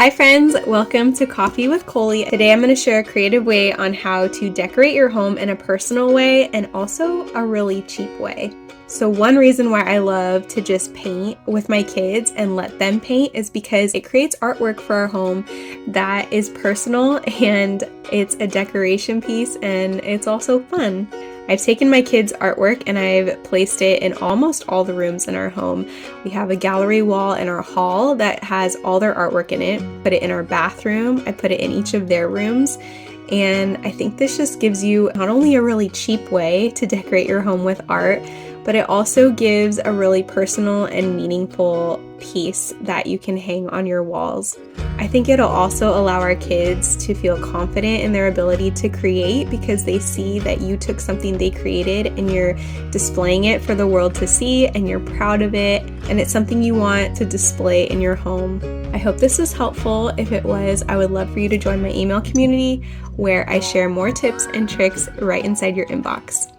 Hi friends, welcome to Coffee with Coley. Today I'm going to share a creative way on how to decorate your home in a personal way and also a really cheap way. So one reason why I love to just paint with my kids and let them paint is because it creates artwork for our home that is personal and it's a decoration piece and it's also fun. I've taken my kids' artwork and I've placed it in almost all the rooms in our home. We have a gallery wall in our hall that has all their artwork in it. Put it in our bathroom. I put it in each of their rooms. And I think this just gives you not only a really cheap way to decorate your home with art, but it also gives a really personal and meaningful piece that you can hang on your walls. I think it'll also allow our kids to feel confident in their ability to create because they see that you took something they created and you're displaying it for the world to see and you're proud of it and it's something you want to display in your home. I hope this is helpful. If it was, I would love for you to join my email community where I share more tips and tricks right inside your inbox.